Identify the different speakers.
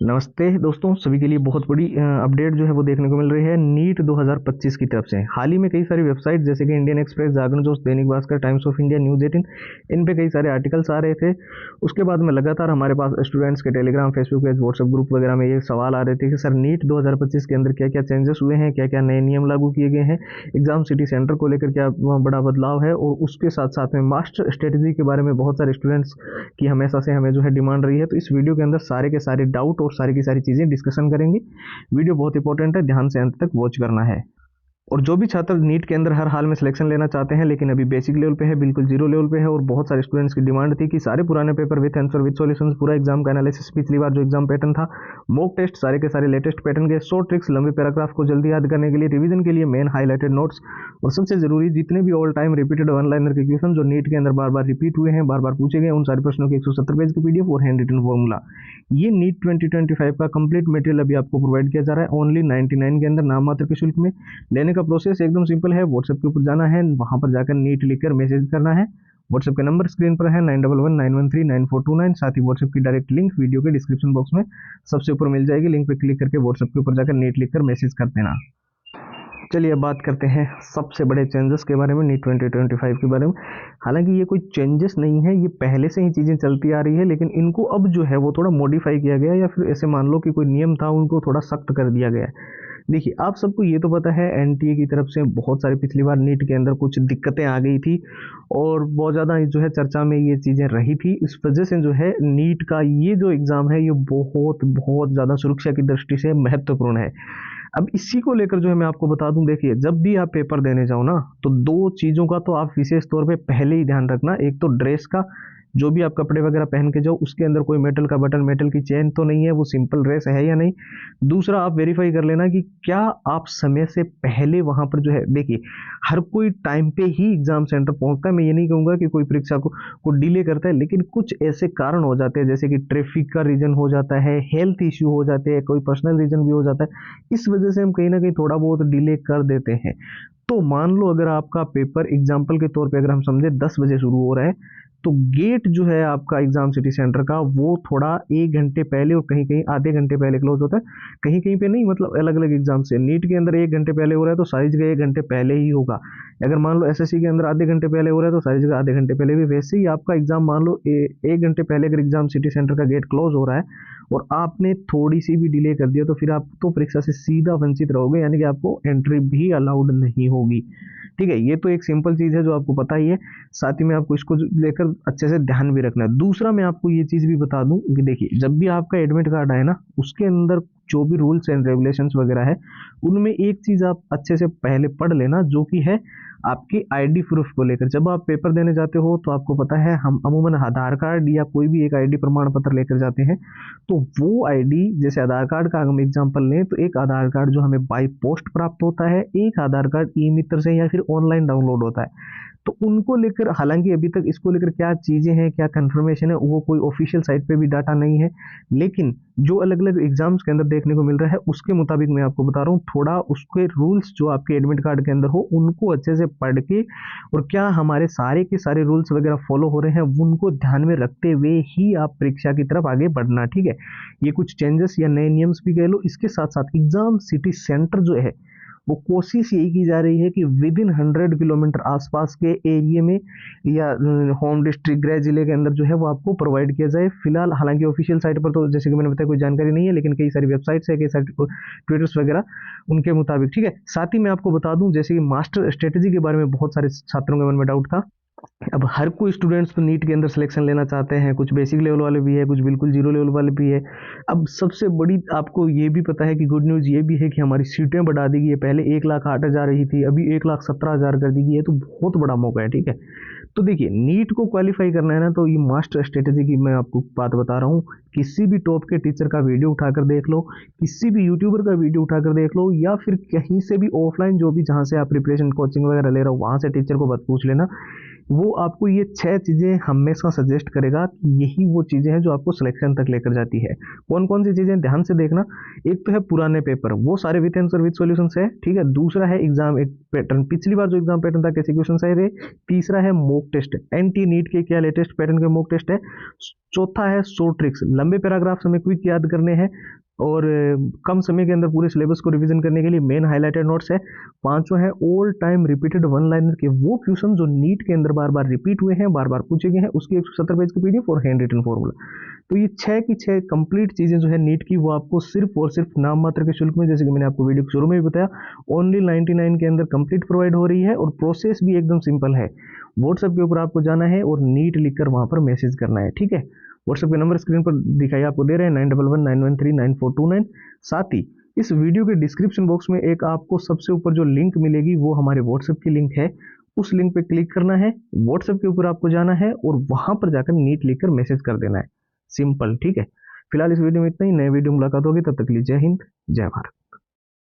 Speaker 1: नमस्ते दोस्तों, सभी के लिए बहुत बड़ी अपडेट जो है वो देखने को मिल रही है नीट 2025 की तरफ से। हाल ही में कई सारी वेबसाइट जैसे कि इंडियन एक्सप्रेस, जागरण जोश, Dainik Bhaskar, times of India, news 18, इन पे कई सारे आर्टिकल्स आ रहे थे। उसके बाद में लगातार हमारे पास स्टूडेंट्स के Telegram, Facebook page, WhatsApp group वगैरह में ये सवाल आ रहे थे कि सर नीट 2025 के अंदर क्या क्या चेंजेस हुए हैं, क्या क्या नए नियम लागू किए गए हैं, एग्जाम सिटी सेंटर को लेकर क्या बड़ा बदलाव है, और उसके साथ साथ में मास्टर स्ट्रेटजी के बारे में बहुत सारे स्टूडेंट्स की हमेशा से हमें जो है डिमांड रही है। तो इस वीडियो के अंदर सारे के सारे डाउट और सारी की सारी चीज़ें डिस्कशन करेंगे। वीडियो बहुत इंपॉर्टेंट है, ध्यान से अंत तक वॉच करना है। और जो भी छात्र नीट के अंदर हर हाल में सिलेक्शन लेना चाहते हैं लेकिन अभी बेसिक लेवल पे है, बिल्कुल जीरो लेवल पे है, और बहुत सारे स्टूडेंट्स की डिमांड थी कि सारे पुराने paper with answer with solutions, पूरा एग्जाम का एनालिसिस, पिछली बार जो एग्जाम पैटर्न था, मॉक टेस्ट, सारे के सारे लेटेस्ट पैटर्न के शॉर्ट ट्रिक्स, लंबे पैराग्राफ को जल्दी याद करने के लिए, रिवीजन के लिए मेन हाईलाइटेड नोट्स, और सबसे जरूरी जितने भी all time repeated one liner के क्वेश्चन जो नीट के अंदर बार बार रिपीट हुए हैं, बार बार पूछे गए, उन सारे प्रश्नों की 170 पेज की पीडीएफ और हैंड रिटन फॉर्मूला, ये नीट 2025 का कंप्लीट मटेरियल अभी आपको प्रोवाइड किया जा रहा है ओनली 99 के अंदर, नाम मात्र के शुल्क में। लेने का प्रोसेस एकदम सिंपल है। व्हाट्सएप के ऊपर जाना है, वहां पर जाकर नीट लिखकर मैसेज करना है। व्हाट्सएप का नंबर स्क्रीन पर है 9119139429। साथ ही व्हाट्सएप की डायरेक्ट लिंक वीडियो के डिस्क्रिप्शन बॉक्स में सबसे ऊपर मिल जाएगी। लिंक पर क्लिक करके व्हाट्सएप के ऊपर जाकर नीट लिखकर मैसेज कर देना। चलिए अब बात करते हैं सबसे बड़े चेंजेस के बारे में, नीट 2025 के बारे में। हालांकि ये कोई चेंजेस नहीं है, ये पहले से ही चीज़ें चलती आ रही है, लेकिन इनको अब जो है वो थोड़ा मॉडिफाई किया गया, या फिर ऐसे मान लो कि कोई नियम था उनको थोड़ा सख्त कर दिया गया है। देखिए, आप सबको ये तो पता है एनटीए की तरफ से बहुत सारी पिछली बार नीट के अंदर कुछ दिक्कतें आ गई थी, और बहुत ज़्यादा जो है चर्चा में ये चीज़ें रही थी। इस वजह से जो है नीट का ये जो एग्ज़ाम है ये बहुत बहुत ज़्यादा सुरक्षा की दृष्टि से महत्वपूर्ण है। अब इसी को लेकर जो है मैं आपको बता दूं, देखिए जब भी आप पेपर देने जाओ ना, तो दो चीज़ों का तो आप विशेष तौर पे पहले ही ध्यान रखना। एक तो ड्रेस का, जो भी आप कपड़े वगैरह पहन के जाओ उसके अंदर कोई मेटल का बटन, मेटल की चेन तो नहीं है, वो सिंपल ड्रेस है या नहीं। दूसरा, आप वेरीफाई कर लेना कि क्या आप समय से पहले वहां पर जो है, देखिए हर कोई टाइम पे ही एग्जाम सेंटर पहुंचता है। मैं ये नहीं कहूंगा कि कोई परीक्षा को डिले करता है, लेकिन कुछ ऐसे कारण हो जाते हैं जैसे कि ट्रैफिक का रीजन हो जाता है, हेल्थ इश्यू हो जाते हैं, कोई पर्सनल रीजन भी हो जाता है। इस वजह से हम कहीं ना कहीं थोड़ा बहुत डिले कर देते हैं। तो मान लो अगर आपका पेपर एग्जाम्पल के तौर पे अगर हम समझे 10 बजे शुरू हो रहा है, तो गेट जो है आपका एग्जाम सिटी सेंटर का वो थोड़ा 1 घंटे पहले और कहीं कहीं आधे घंटे पहले क्लोज होता है। कहीं कहीं पे नहीं, मतलब अलग अलग एग्जाम से नीट के अंदर 1 घंटे पहले हो रहा है तो सारी जगह 1 घंटे पहले ही होगा। अगर मान लो एसएससी के अंदर आधे घंटे पहले हो रहा है तो सारी जगह आधे घंटे पहले भी। वैसे ही आपका एग्जाम मान लो 1 घंटे पहले अगर एग्जाम सिटी सेंटर का गेट क्लोज हो रहा है और आपने थोड़ी सी भी डिले कर दिया, तो फिर आप तो परीक्षा से सीधा वंचित रहोगे, यानी कि आपको एंट्री भी अलाउड नहीं होगी। ठीक है, ये तो एक सिंपल चीज है जो आपको पता ही है। साथ ही में आपको इसको लेकर अच्छे से ध्यान भी रखना है। दूसरा, मैं आपको ये चीज भी बता दूं कि देखिए जब भी आपका एडमिट कार्ड आए ना, उसके अंदर जो भी रूल्स एंड रेगुलेशंस वगैरह है, उनमें एक चीज आप अच्छे से पहले पढ़ लेना, जो कि है आपकी आईडी प्रूफ को लेकर। जब आप पेपर देने जाते हो तो आपको पता है हम अमूमन आधार कार्ड या कोई भी एक आईडी प्रमाण पत्र लेकर जाते हैं। तो वो आईडी, जैसे आधार कार्ड का हम एग्जांपल लें, तो एक आधार कार्ड जो हमें बाय पोस्ट प्राप्त होता है, एक आधार कार्ड ई मित्र से या फिर ऑनलाइन डाउनलोड होता है। तो उनको लेकर, हालांकि अभी तक इसको लेकर क्या चीजें हैं, क्या कंफर्मेशन है, वो कोई ऑफिशियल साइट पे भी डाटा नहीं है, लेकिन जो अलग अलग एग्जाम्स के अंदर देखने को मिल रहा है उसके मुताबिक मैं आपको बता रहा हूँ। थोड़ा उसके रूल्स जो आपके एडमिट कार्ड के अंदर हो उनको अच्छे से पढ़ के, और क्या हमारे सारे के सारे रूल्स वगैरह फॉलो हो रहे हैं, उनको ध्यान में रखते हुए ही आप परीक्षा की तरफ आगे बढ़ना। ठीक है, ये कुछ चेंजेस या नए नियम्स भी कह लो। इसके साथ साथ एग्जाम सिटी सेंटर जो है, वो कोशिश यही की जा रही है कि विद इन 100 किलोमीटर आसपास के एरिया में या होम डिस्ट्रिक्ट गृह जिले के अंदर जो है वो आपको प्रोवाइड किया जाए। फिलहाल हालांकि ऑफिशियल साइट पर तो जैसे कि मैंने बताया कोई जानकारी नहीं है, लेकिन कई सारी वेबसाइट्स है, कई सारे ट्विटर्स वगैरह उनके मुताबिक। ठीक है, साथ ही मैं आपको बता दूं जैसे कि मास्टर स्ट्रेटेजी के बारे में बहुत सारे छात्रों के मन में डाउट था। अब हर कोई स्टूडेंट्स तो नीट के अंदर सिलेक्शन लेना चाहते हैं, कुछ बेसिक लेवल वाले भी है, कुछ बिल्कुल जीरो लेवल वाले भी है। अब सबसे बड़ी आपको ये भी पता है कि गुड न्यूज़ ये भी है कि हमारी सीटें बढ़ा दी गई है। पहले 1,08,000 रही थी, अभी 1,17,000 कर दी गई है, तो बहुत बड़ा मौका है। ठीक है, तो देखिए नीट को क्वालिफाई करना है ना, तो ये मास्टर स्ट्रेटेजी की मैं आपको बात बता रहा हूँ। किसी भी टॉप के टीचर का वीडियो उठाकर देख लो, किसी भी यूट्यूबर का वीडियो उठाकर देख लो, या फिर कहीं से भी ऑफलाइन जो भी जहाँ से आप प्रिपरेशन कोचिंग वगैरह ले रहे हो वहाँ से टीचर को बस पूछ लेना। वो आपको ये 6 चीज़ें हमेशा सजेस्ट करेगा कि यही वो चीज़ें हैं जो आपको सिलेक्शन तक लेकर जाती है। कौन कौन सी चीज़ें ध्यान से देखना, एक तो है पुराने पेपर, वो सारे विथ आंसर विथ सॉल्यूशंस है, ठीक है। दूसरा है एग्जाम एक पैटर्न, पिछली बार जो एग्जाम पैटर्न था कैसे क्वेश्चन आए थे। तीसरा है मॉक टेस्ट, एनटी नीट के क्या लेटेस्ट पैटर्न के मॉक टेस्ट है। चौथा है शॉर्ट ट्रिक्स, लंबे पैराग्राफ्स हमें क्विक याद करने हैं और कम समय के अंदर पूरे सिलेबस को रिवीजन करने के लिए मेन हाइलाइटेड नोट्स है। पांचवा है all time repeated one liner के वो क्वेश्चन जो नीट के अंदर बार बार रिपीट हुए हैं, बार बार पूछे गए हैं, उसकी 170 पेज की पीडीएफ और हैंड रिटन फॉर्मूला। तो ये 6 की 6 कंप्लीट चीजें जो है नीट की, वो आपको सिर्फ और सिर्फ नाम मात्र के शुल्क में, जैसे कि मैंने आपको वीडियो शुरू में भी बताया, ओनली 99 के अंदर कंप्लीट प्रोवाइड हो रही है। और प्रोसेस भी एकदम सिंपल है। व्हाट्सएप के ऊपर आपको जाना है और नीट लिखकर वहां पर मैसेज करना है, ठीक है। व्हाट्सएप के नंबर स्क्रीन पर दिखाई आपको दे रहे हैं 9119139429। साथ ही इस वीडियो के डिस्क्रिप्शन बॉक्स में एक आपको सबसे ऊपर जो लिंक मिलेगी वो हमारे व्हाट्सएप की लिंक है। उस लिंक पे क्लिक करना है, व्हाट्सएप के ऊपर आपको जाना है और वहां पर जाकर नीट लिखकर मैसेज कर देना है, सिंपल, ठीक है। फिलहाल इस वीडियो में इतना ही, नए वीडियो मुलाकात होगी, तब तक के लिए जय हिंद जय भारत।